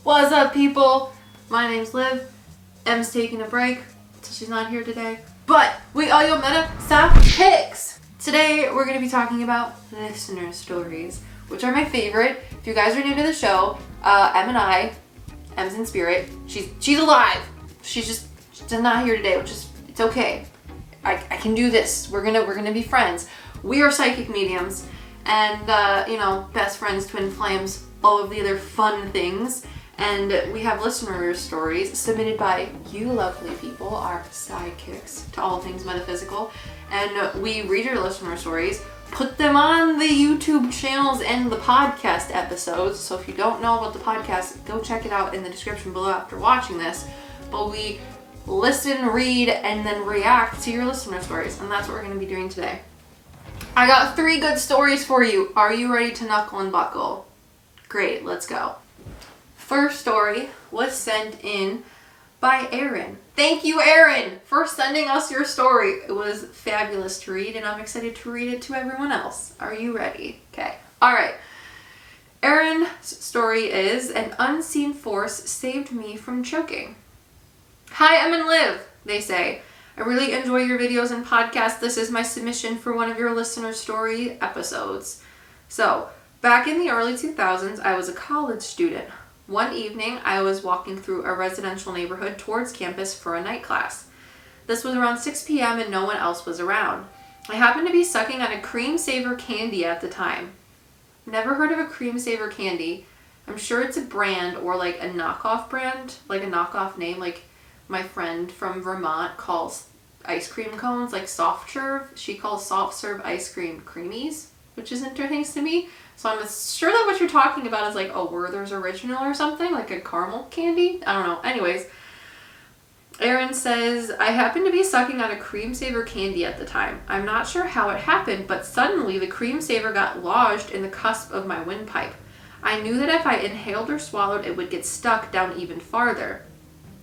What's up, people? My name's Liv. Em's taking a break, so she's not here today. But we all your meta PsycKicks. Today we're going to be talking about listener stories, which are my favorite. If you guys are new to the show, Em and I, Em's in spirit. She's alive. She's not here today, which is it's okay. I can do this. We're gonna be friends. We are psychic mediums, and best friends, twin flames, all of the other fun things. And we have listener stories submitted by you lovely people, our PsycKicks, to all things metaphysical. And we read your listener stories, put them on the YouTube channels and the podcast episodes. So if you don't know about the podcast, go check it out in the description below after watching this. But we listen, read, and then react to your listener stories. And that's what we're going to be doing today. I got 3 good stories for you. Are you ready to knuckle and buckle? Great, let's go. First story was sent in by Erin. Thank you, Erin, for sending us your story. It was fabulous to read, and I'm excited to read it to everyone else. Are you ready? Okay. All right. Erin's story is, an unseen force saved me from choking. Hi, Em and Liv, they say. I really enjoy your videos and podcasts. This is my submission for one of your listener story episodes. So, back in the early 2000s, I was a college student. One evening, I was walking through a residential neighborhood towards campus for a night class. This was around 6 p.m. and no one else was around. I happened to be sucking on a cream saver candy at the time. Never heard of a cream saver candy. I'm sure it's a brand or like a knockoff brand, like a knockoff name. Like my friend from Vermont calls ice cream cones like soft serve. She calls soft serve ice cream creamies, which is interesting to me. So I'm sure that what you're talking about is like a Werther's Original or something, like a caramel candy. I don't know. Anyways, Erin says, I happened to be sucking on a cream saver candy at the time. I'm not sure how it happened, but suddenly the cream saver got lodged in the cusp of my windpipe. I knew that if I inhaled or swallowed, it would get stuck down even farther.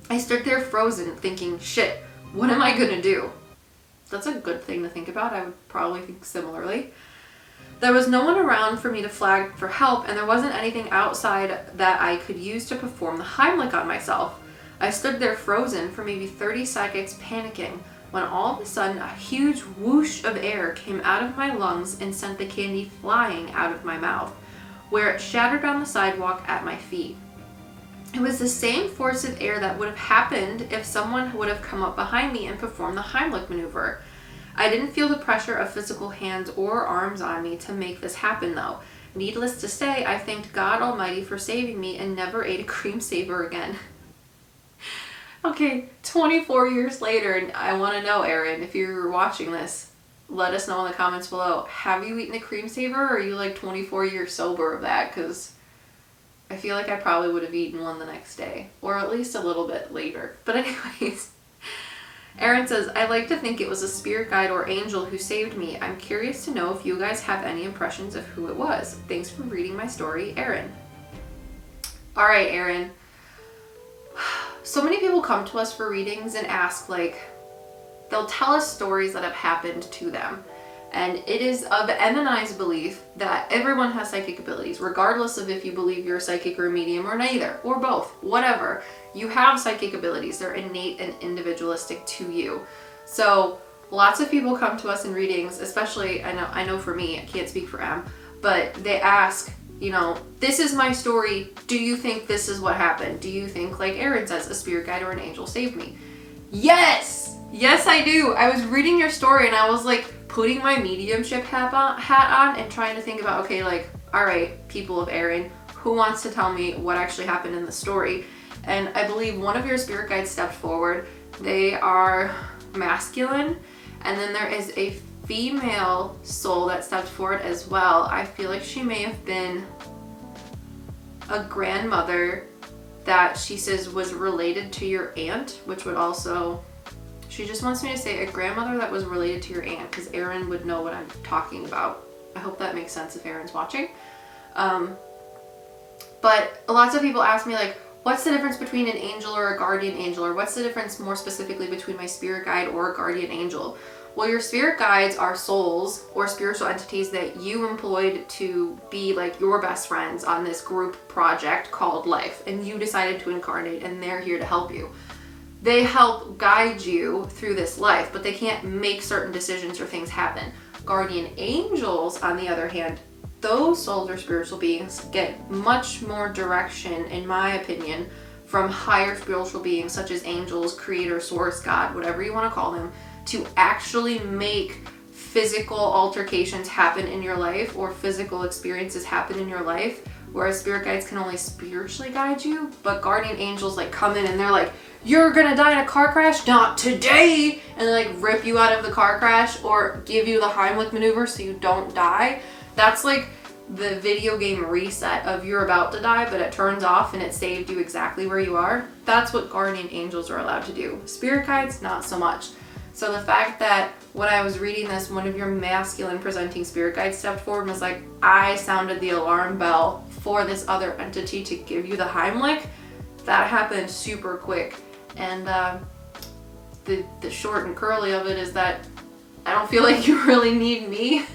I stood there frozen, thinking, shit, what am I gonna do? That's a good thing to think about. I would probably think similarly. There was no one around for me to flag for help, and there wasn't anything outside that I could use to perform the Heimlich on myself. I stood there frozen for maybe 30 seconds, panicking, when all of a sudden a huge whoosh of air came out of my lungs and sent the candy flying out of my mouth, where it shattered on the sidewalk at my feet. It was the same force of air that would have happened if someone would have come up behind me and performed the Heimlich maneuver. I didn't feel the pressure of physical hands or arms on me to make this happen, though. Needless to say, I thanked God Almighty for saving me and never ate a cream saver again. Okay, 24 years later, and I want to know, Erin, if you're watching this, let us know in the comments below. Have you eaten a cream saver, or are you like 24 years sober of that? Because I feel like I probably would have eaten one the next day, or at least a little bit later. But anyways, Erin says, I like to think it was a spirit guide or angel who saved me. I'm curious to know if you guys have any impressions of who it was. Thanks for reading my story, Erin. All right, Erin. So many people come to us for readings and ask, they'll tell us stories that have happened to them. And it is of Em and I's belief that everyone has psychic abilities, regardless of if you believe you're a psychic or a medium or neither, or both, whatever. You have psychic abilities. They're innate and individualistic to you. So lots of people come to us in readings, especially, I know for me, I can't speak for Em, but they ask, this is my story. Do you think this is what happened? Do you think, like Erin says, a spirit guide or an angel saved me? Yes! Yes, I do. I was reading your story and I was putting my mediumship hat on and trying to think about, okay, all right, people of Erin, who wants to tell me what actually happened in the story? And I believe one of your spirit guides stepped forward. They are masculine, and then there is a female soul that stepped forward as well. I feel like she may have been a grandmother that she says was related to your aunt, which would also... She just wants me to say a grandmother that was related to your aunt, because Erin would know what I'm talking about. I hope that makes sense if Erin's watching. But lots of people ask me, what's the difference between an angel or a guardian angel? Or what's the difference more specifically between my spirit guide or a guardian angel? Well, your spirit guides are souls or spiritual entities that you employed to be like your best friends on this group project called life, and you decided to incarnate, and they're here to help you. They help guide you through this life, but they can't make certain decisions or things happen. Guardian angels, on the other hand, those souls or spiritual beings get much more direction, in my opinion, from higher spiritual beings such as angels, creator, source, God, whatever you want to call them, to actually make physical altercations happen in your life or physical experiences happen in your life, whereas spirit guides can only spiritually guide you. But guardian angels like come in and they're like, you're gonna die in a car crash, not today, and they like rip you out of the car crash or give you the Heimlich maneuver so you don't die. That's like the video game reset of you're about to die, but it turns off and it saved you exactly where you are. That's what guardian angels are allowed to do. Spirit guides, not so much. So the fact that when I was reading this, one of your masculine presenting spirit guides stepped forward and was like, I sounded the alarm bell for this other entity to give you the Heimlich, that happened super quick. And the short and curly of it is that I don't feel like you really need me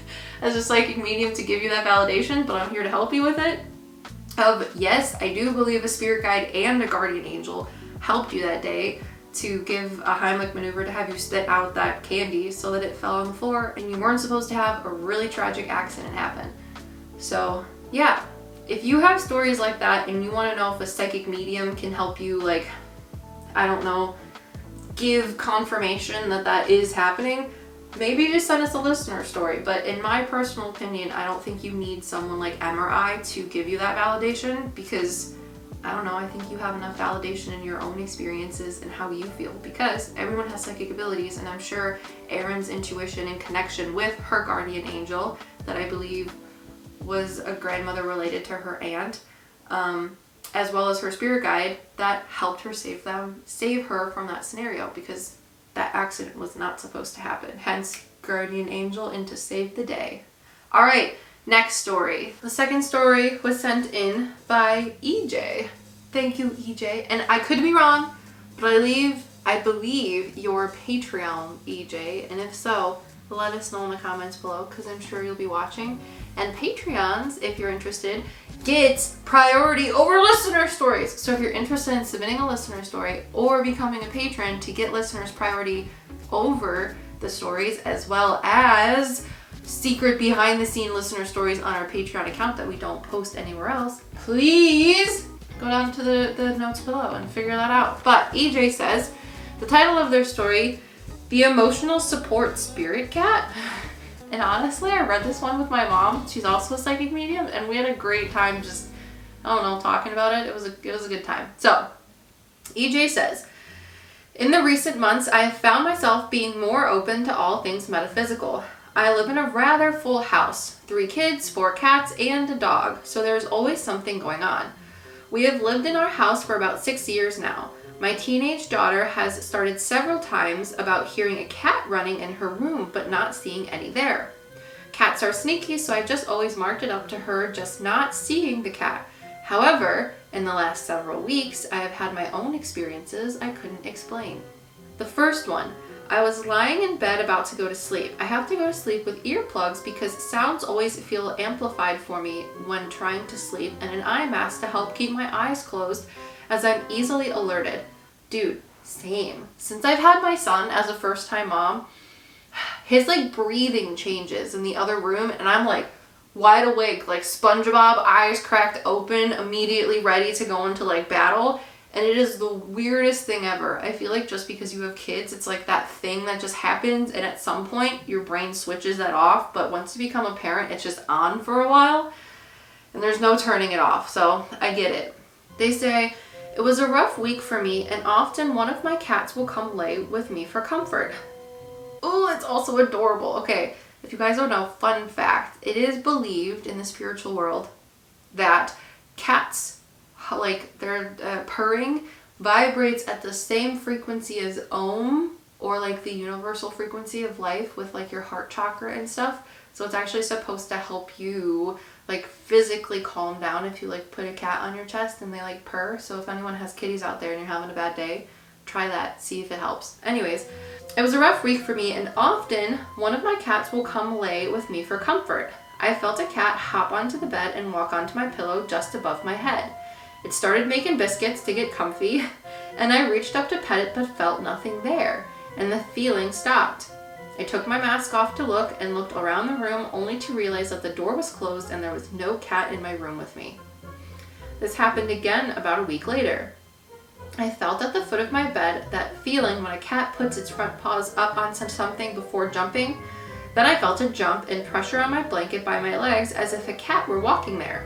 as a psychic medium to give you that validation, but I'm here to help you with it. Yes, I do believe a spirit guide and a guardian angel helped you that day to give a Heimlich maneuver to have you spit out that candy so that it fell on the floor and you weren't supposed to have a really tragic accident happen. So yeah, if you have stories like that and you want to know if a psychic medium can help you, like, I don't know, give confirmation that that is happening, maybe just send us a listener story. But in my personal opinion, I don't think you need someone like Em or I to give you that validation, because I don't know, I think you have enough validation in your own experiences and how you feel, because everyone has psychic abilities, and I'm sure Erin's intuition and connection with her guardian angel, that I believe was a grandmother related to her aunt, as well as her spirit guide, that helped her save her from that scenario, because that accident was not supposed to happen. Hence, guardian angel and to save the day. All right, next story. The second story was sent in by E.J. Thank you, E.J. And I could be wrong, but I believe you're Patreon, E.J. And if so, let us know in the comments below, because I'm sure you'll be watching. And Patreons, if you're interested, get priority over listener stories. So if you're interested in submitting a listener story or becoming a patron to get listeners priority over the stories, as well as secret behind the scene listener stories on our Patreon account that we don't post anywhere else, please go down to the notes below and figure that out. But EJ says the title of their story, The Emotional Support Spirit Cat. And honestly, I read this one with my mom. She's also a psychic medium, and we had a great time just, I don't know, talking about it. It was a good time. So, EJ says, in the recent months, I have found myself being more open to all things metaphysical. I live in a rather full house, 3 kids, 4 cats, and a dog, so there's always something going on. We have lived in our house for about 6 years now. My teenage daughter has started several times about hearing a cat running in her room but not seeing any there. Cats are sneaky, so I just always marked it up to her just not seeing the cat. However, in the last several weeks, I have had my own experiences I couldn't explain. The first one, I was lying in bed about to go to sleep. I have to go to sleep with earplugs because sounds always feel amplified for me when trying to sleep, and an eye mask to help keep my eyes closed as I'm easily alerted. Dude, same. Since I've had my son as a first-time mom, his like breathing changes in the other room, and I'm like wide awake, like SpongeBob, eyes cracked open, immediately ready to go into like battle. And it is the weirdest thing ever. I feel like just because you have kids, it's like that thing that just happens, and at some point your brain switches that off, but once you become a parent, it's just on for a while and there's no turning it off. So I get it. They say, it was a rough week for me, and often one of my cats will come lay with me for comfort. Oh, it's also adorable. Okay, if you guys don't know, fun fact, it is believed in the spiritual world that cats, like their purring vibrates at the same frequency as Om, or like the universal frequency of life with like your heart chakra and stuff. So it's actually supposed to help you like physically calm down if you like put a cat on your chest and they like purr. So if anyone has kitties out there and you're having a bad day, try that, see if it helps. Anyways, it was a rough week for me, and often one of my cats will come lay with me for comfort. I felt a cat hop onto the bed and walk onto my pillow just above my head. It started making biscuits to get comfy, and I reached up to pet it but felt nothing there, and the feeling stopped. I took my mask off to look and looked around the room only to realize that the door was closed and there was no cat in my room with me. This happened again about a week later. I felt at the foot of my bed that feeling when a cat puts its front paws up onto something before jumping. Then I felt a jump and pressure on my blanket by my legs as if a cat were walking there.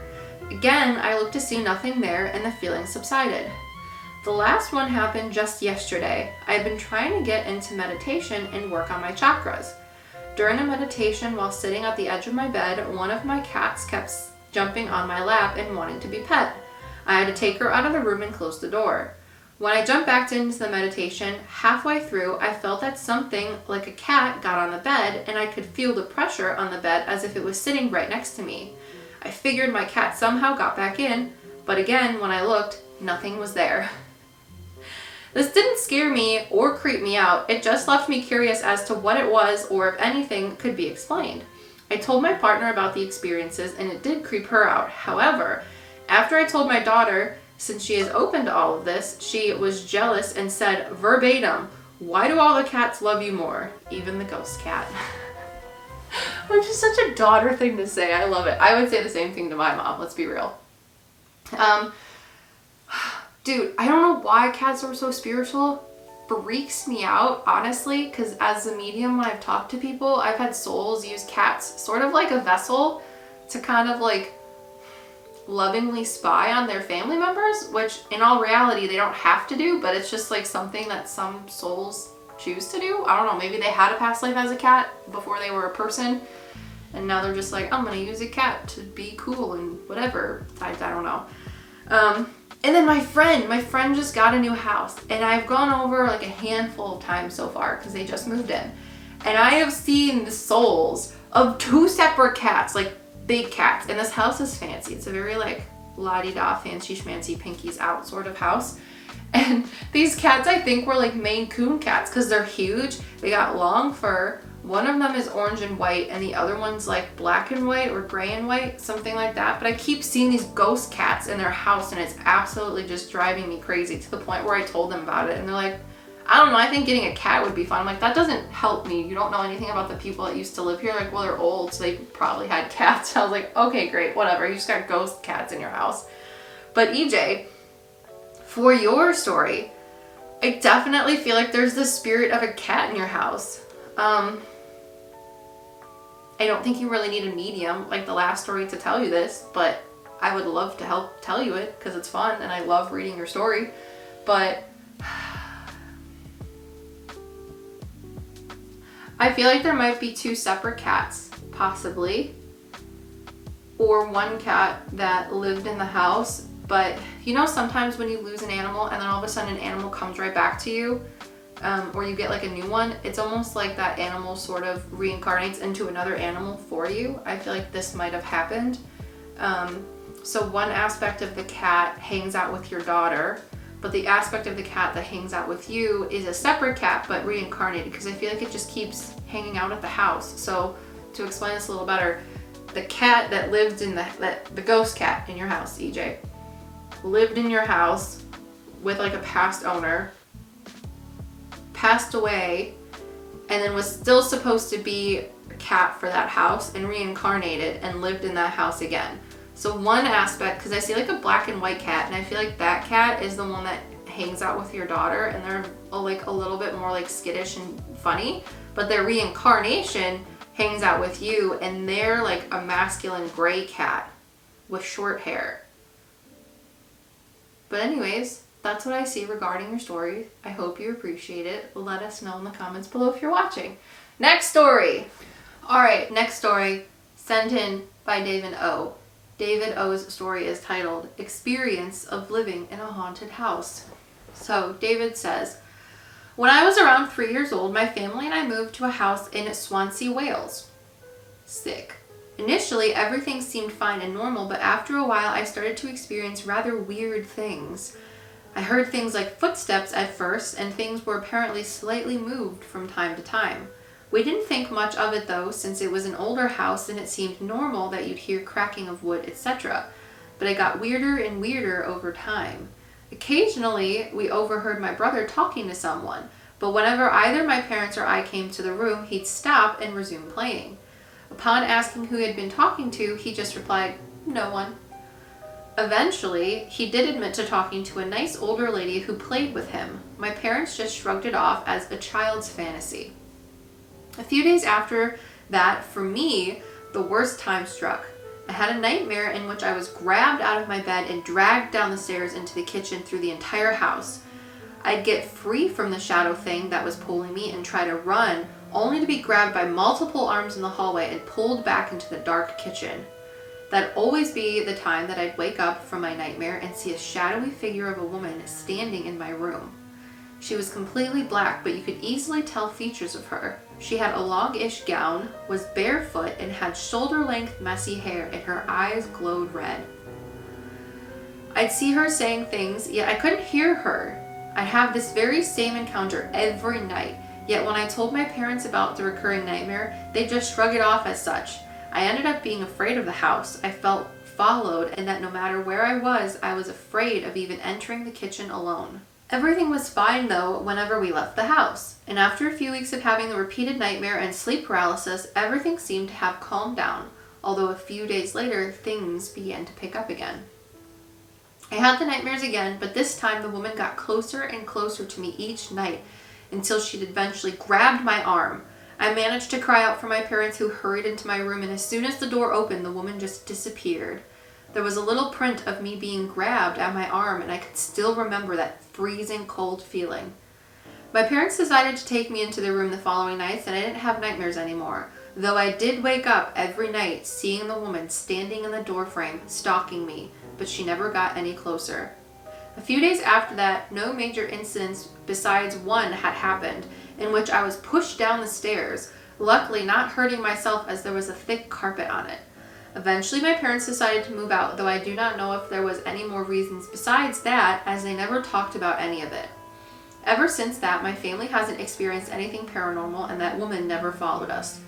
Again, I looked to see nothing there and the feeling subsided. The last one happened just yesterday. I had been trying to get into meditation and work on my chakras. During a meditation while sitting at the edge of my bed, one of my cats kept jumping on my lap and wanting to be pet. I had to take her out of the room and close the door. When I jumped back into the meditation, halfway through, I felt that something like a cat got on the bed and I could feel the pressure on the bed as if it was sitting right next to me. I figured my cat somehow got back in, but again, when I looked, nothing was there. This didn't scare me or creep me out, it just left me curious as to what it was or if anything could be explained. I told my partner about the experiences and it did creep her out. However, after I told my daughter, since she is open to all of this, she was jealous and said verbatim, "Why do all the cats love you more? Even the ghost cat." Which is such a daughter thing to say. I love it. I would say the same thing to my mom, let's be real. Dude, I don't know why cats are so spiritual. Freaks me out, honestly, because as a medium, when I've talked to people, I've had souls use cats sort of like a vessel to kind of like lovingly spy on their family members, which in all reality they don't have to do, but it's just like something that some souls choose to do. I don't know, maybe they had a past life as a cat before they were a person, and now they're just like, I'm gonna use a cat to be cool and whatever. I don't know. And then my friend just got a new house, and I've gone over like a handful of times so far because they just moved in, and I have seen the souls of 2 separate cats, like big cats, and this house is fancy. It's a very like la-di-da, fancy schmancy, pinkies out sort of house. And these cats, I think, were like Maine Coon cats because they're huge. They got long fur. One of them is orange and white, and the other one's like black and white or gray and white, something like that. But I keep seeing these ghost cats in their house, and it's absolutely just driving me crazy to the point where I told them about it, and they're like, I don't know, I think getting a cat would be fun. I'm like, that doesn't help me. You don't know anything about the people that used to live here. Like, well, they're old, so they probably had cats. I was like, okay, great, whatever. You just got ghost cats in your house. But EJ, for your story, I definitely feel like there's the spirit of a cat in your house. I don't think you really need a medium like the last story to tell you this, but I would love to help tell you it because it's fun and I love reading your story. But I feel like there might be 2 separate cats, possibly, or one cat that lived in the house. But you know, sometimes when you lose an animal and then all of a sudden an animal comes right back to you, or you get like a new one, it's almost like that animal sort of reincarnates into another animal for you. I feel like this might have happened. So one aspect of the cat hangs out with your daughter, but the aspect of the cat that hangs out with you is a separate cat but reincarnated, because I feel like it just keeps hanging out at the house. So to explain this a little better, the cat that lived in the ghost cat in your house, EJ, lived in your house with like a past owner, passed away, and then was still supposed to be a cat for that house and reincarnated and lived in that house again. So one aspect, because I see like a black and white cat, and I feel like that cat is the one that hangs out with your daughter, and they're like a little bit more like skittish and funny, but their reincarnation hangs out with you, and they're like a masculine gray cat with short hair. But anyways, that's what I see regarding your story. I hope you appreciate it. Let us know in the comments below if you're watching. Next story. All right, next story sent in by David O. David O's story is titled Experience of Living in a Haunted House. So David says, when I was around 3 years old, my family and I moved to a house in Swansea, Wales. Sick. Initially, everything seemed fine and normal, but after a while, I started to experience rather weird things. I heard things like footsteps at first, and things were apparently slightly moved from time to time. We didn't think much of it though, since it was an older house and it seemed normal that you'd hear cracking of wood, etc. But it got weirder and weirder over time. Occasionally, we overheard my brother talking to someone, but whenever either my parents or I came to the room, he'd stop and resume playing. Upon asking who he had been talking to, he just replied, "No one." Eventually, he did admit to talking to a nice older lady who played with him. My parents just shrugged it off as a child's fantasy. A few days after that, for me, the worst time struck. I had a nightmare in which I was grabbed out of my bed and dragged down the stairs into the kitchen through the entire house. I'd get free from the shadow thing that was pulling me and try to run, only to be grabbed by multiple arms in the hallway and pulled back into the dark kitchen. That'd always be the time that I'd wake up from my nightmare and see a shadowy figure of a woman standing in my room. She was completely black, but you could easily tell features of her. She had a longish gown, was barefoot, and had shoulder-length messy hair, and her eyes glowed red. I'd see her saying things, yet I couldn't hear her. I'd have this very same encounter every night, yet when I told my parents about the recurring nightmare, they just shrugged it off as such. I ended up being afraid of the house. I felt followed, and that no matter where I was afraid of even entering the kitchen alone. Everything was fine though whenever we left the house, and after a few weeks of having the repeated nightmare and sleep paralysis, everything seemed to have calmed down, although a few days later things began to pick up again. I had the nightmares again, but this time the woman got closer and closer to me each night until she'd eventually grabbed my arm. I managed to cry out for my parents, who hurried into my room, and as soon as the door opened, the woman just disappeared. There was a little print of me being grabbed at my arm, and I could still remember that freezing cold feeling. My parents decided to take me into their room the following nights, and I didn't have nightmares anymore, though I did wake up every night seeing the woman standing in the doorframe stalking me, but she never got any closer. A few days after that, no major incidents besides one had happened, in which I was pushed down the stairs, luckily not hurting myself as there was a thick carpet on it. Eventually my parents decided to move out, though I do not know if there was any more reasons besides that, as they never talked about any of it. Ever since that, my family hasn't experienced anything paranormal, and that woman never followed us.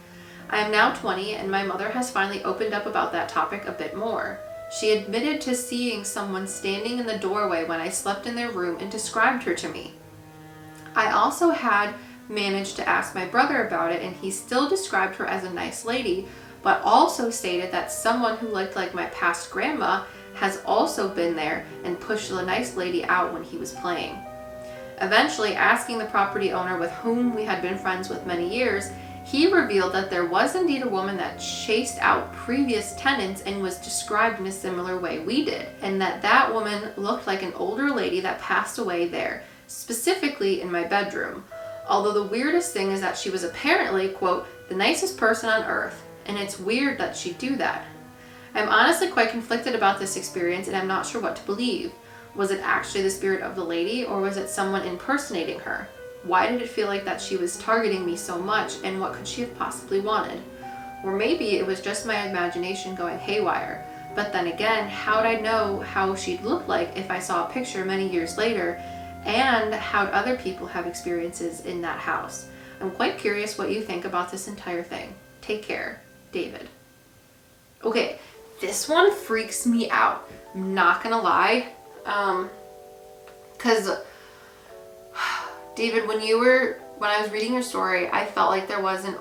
I am now 20, and my mother has finally opened up about that topic a bit more. She admitted to seeing someone standing in the doorway when I slept in their room and described her to me. I also had managed to ask my brother about it, and he still described her as a nice lady, but also stated that someone who looked like my past grandma has also been there and pushed the nice lady out when he was playing. Eventually, asking the property owner with whom we had been friends with many years, he revealed that there was indeed a woman that chased out previous tenants and was described in a similar way we did, and that woman looked like an older lady that passed away there, specifically in my bedroom. Although the weirdest thing is that she was apparently, quote, the nicest person on earth, and it's weird that she'd do that. I'm honestly quite conflicted about this experience, and I'm not sure what to believe. Was it actually the spirit of the lady, or was it someone impersonating her? Why did it feel like that she was targeting me so much, and what could she have possibly wanted? Or maybe it was just my imagination going haywire. But then again, how'd I know how she'd look like if I saw a picture many years later, and how'd other people have experiences in that house? I'm quite curious what you think about this entire thing. Take care, David. Okay, this one freaks me out. I'm not gonna lie. Cause David, when I was reading your story, I felt like there was an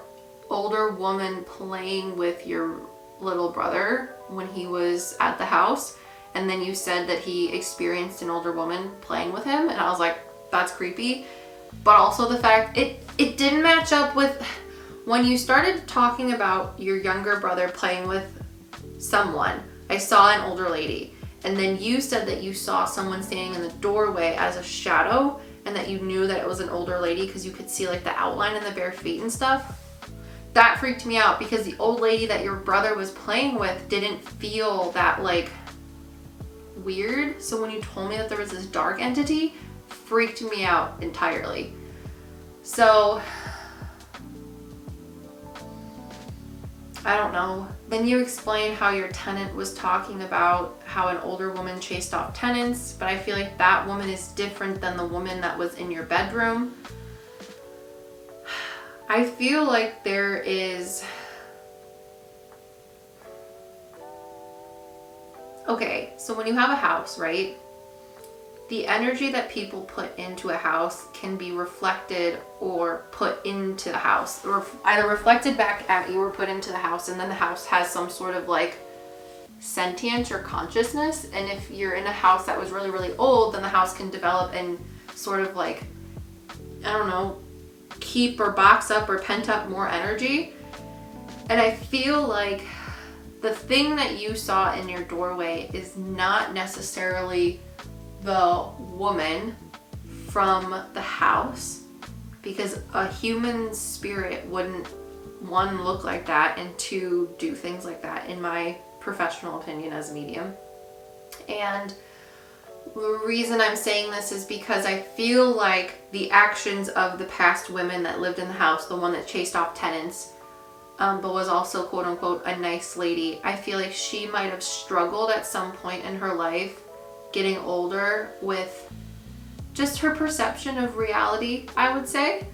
older woman playing with your little brother when he was at the house, and then you said that he experienced an older woman playing with him, and I was like, that's creepy. But also the fact it didn't match up with when you started talking about your younger brother playing with someone. I saw an older lady, and then you said that you saw someone standing in the doorway as a shadow, and that you knew that it was an older lady because you could see like the outline and the bare feet and stuff. That freaked me out because the old lady that your brother was playing with didn't feel that like weird. So when you told me that there was this dark entity, freaked me out entirely. So I don't know, Then you explain how your tenant was talking about how an older woman chased off tenants, but I feel like that woman is different than the woman that was in your bedroom. I feel like there is... Okay, so when you have a house, right? The energy that people put into a house can be reflected or put into the house, or either reflected back at you or put into the house, and then the house has some sort of like sentience or consciousness. And if you're in a house that was really, really old, then the house can develop and sort of like, I don't know, keep or box up or pent up more energy. And I feel like the thing that you saw in your doorway is not necessarily the woman from the house, because a human spirit wouldn't, one, look like that, and two, do things like that, in my professional opinion as a medium. And the reason I'm saying this is because I feel like the actions of the past women that lived in the house, the one that chased off tenants, but was also quote unquote a nice lady, I feel like she might have struggled at some point in her life getting older with just her perception of reality, I would say.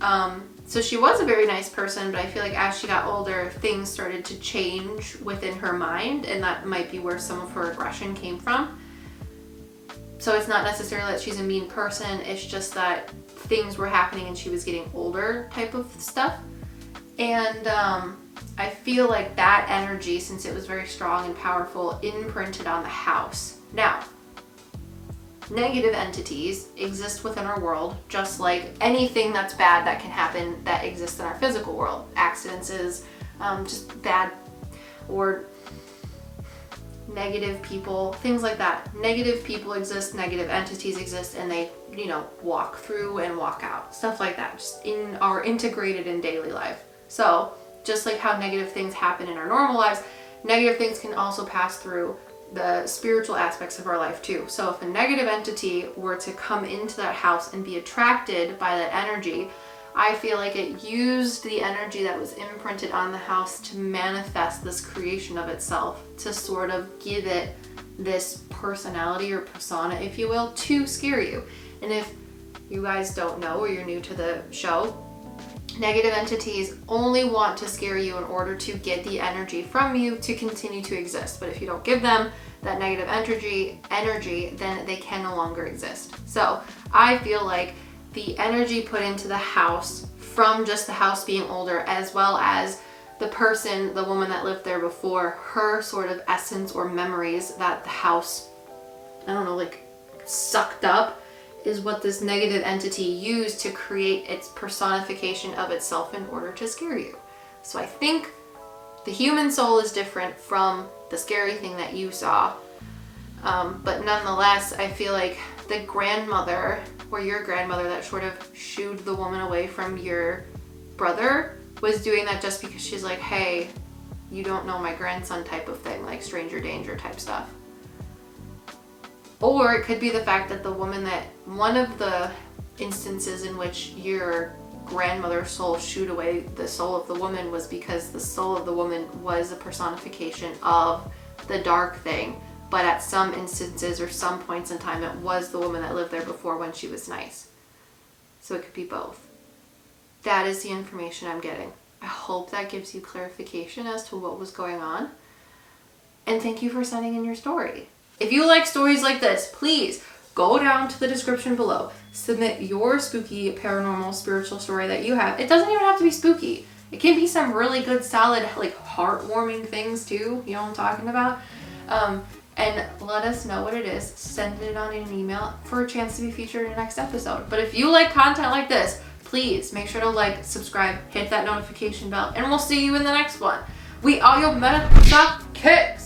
So she was a very nice person, but I feel like as she got older, things started to change within her mind, and that might be where some of her aggression came from. So it's not necessarily that she's a mean person, it's just that things were happening and she was getting older type of stuff. And I feel like that energy, since it was very strong and powerful, imprinted on the house. Now, negative entities exist within our world, just like anything that's bad that can happen that exists in our physical world. Accidents is just bad, or negative people, things like that. Negative people exist, negative entities exist, and they, you know, walk through and walk out. Stuff like that, just are integrated in daily life. So just like how negative things happen in our normal lives, negative things can also pass through the spiritual aspects of our life too. So if a negative entity were to come into that house and be attracted by that energy, I feel like it used the energy that was imprinted on the house to manifest this creation of itself, to sort of give it this personality or persona, if you will, to scare you. And if you guys don't know, or you're new to the show, negative entities only want to scare you in order to get the energy from you to continue to exist. But if you don't give them that negative energy, then they can no longer exist. So I feel like the energy put into the house from just the house being older, as well as the person, the woman that lived there before, her sort of essence or memories that the house, I don't know, like sucked up, is what this negative entity used to create its personification of itself in order to scare you. So I think the human soul is different from the scary thing that you saw. But nonetheless, I feel like the grandmother, or your grandmother, that sort of shooed the woman away from your brother, was doing that just because she's like, hey, you don't know my grandson type of thing, like stranger danger type stuff. Or it could be the fact that the woman that, one of the instances in which your grandmother's soul shooed away the soul of the woman was because the soul of the woman was a personification of the dark thing. But at some instances or some points in time, it was the woman that lived there before when she was nice. So it could be both. That is the information I'm getting. I hope that gives you clarification as to what was going on. And thank you for sending in your story. If you like stories like this, please go down to the description below. Submit your spooky, paranormal, spiritual story that you have. It doesn't even have to be spooky. It can be some really good, solid, like heartwarming things too. You know what I'm talking about? And let us know what it is. Send it on in an email for a chance to be featured in the next episode. But if you like content like this, please make sure to like, subscribe, hit that notification bell, and we'll see you in the next one. We all your meta PsycKicks.